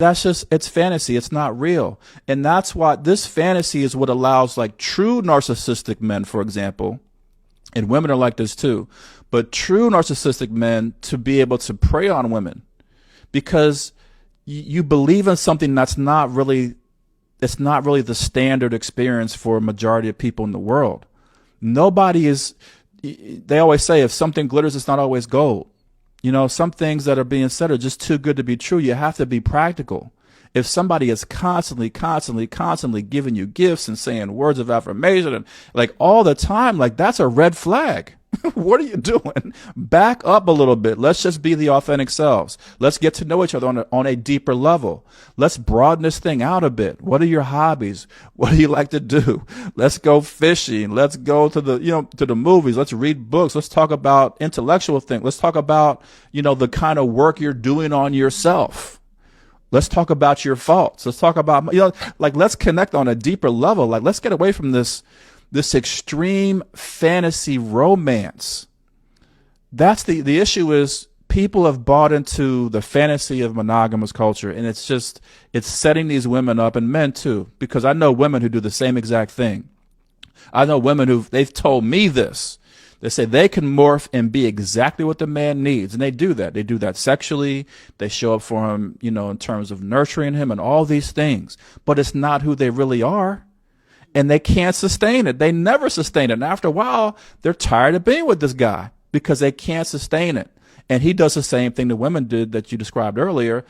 That's just, it's fantasy. It's not real. And that's why this fantasy is what allows like true narcissistic men, for example, and women are like this too, but true narcissistic men to be able to prey on women because you believe in something that's not really, it's not really the standard experience for a majority of people in the world. Nobody is, they always say if something glitters, it's not always gold. You know, some things that are being said are just too good to be true. You have to be practical. If somebody is constantly giving you gifts and saying words of affirmation and like all the time, like that's a red flag. What are you doing? Back up a little bit. Let's just be the authentic selves. Let's get to know each other on a deeper level. Let's broaden this thing out a bit. What are your hobbies? What do you like to do? Let's go fishing. Let's go to the, to the movies. Let's read books. Let's talk about intellectual things. Let's talk about, the kind of work you're doing on yourself. Let's talk about your faults. Let's talk about, let's connect on a deeper level. Like, let's get away from this extreme fantasy romance. That's the issue is people have bought into the fantasy of monogamous culture, and it's setting these women up, and men too, because I know women who do the same exact thing. I know women they've told me this. They say they can morph and be exactly what the man needs, and they do that. They do that sexually. They show up for him, in terms of nurturing him and all these things, but it's not who they really are. And they can't sustain it. They never sustain it. And after a while, they're tired of being with this guy because they can't sustain it. And he does the same thing the women did that you described earlier.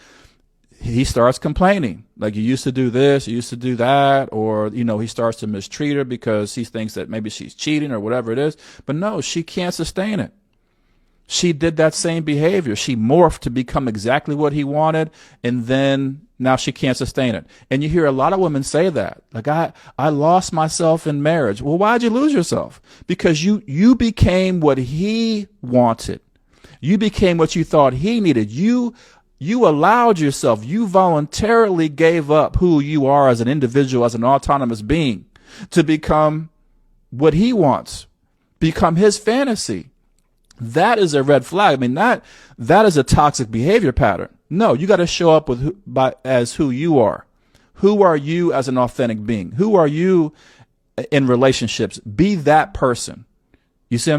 He starts complaining. Like, you used to do this, you used to do that, or, he starts to mistreat her because he thinks that maybe she's cheating or whatever it is. But no, she can't sustain it. She did that same behavior. She morphed to become exactly what he wanted, and then now she can't sustain it. And you hear a lot of women say that. Like, I lost myself in marriage. Well, why'd you lose yourself? Because you became what he wanted. You became what you thought he needed. You allowed yourself, you voluntarily gave up who you are as an individual, as an autonomous being, to become what he wants, become his fantasy. That is a red flag. I mean, that is a toxic behavior pattern. No, you got to show up as who you are. Who are you as an authentic being? Who are you in relationships? Be that person. You see what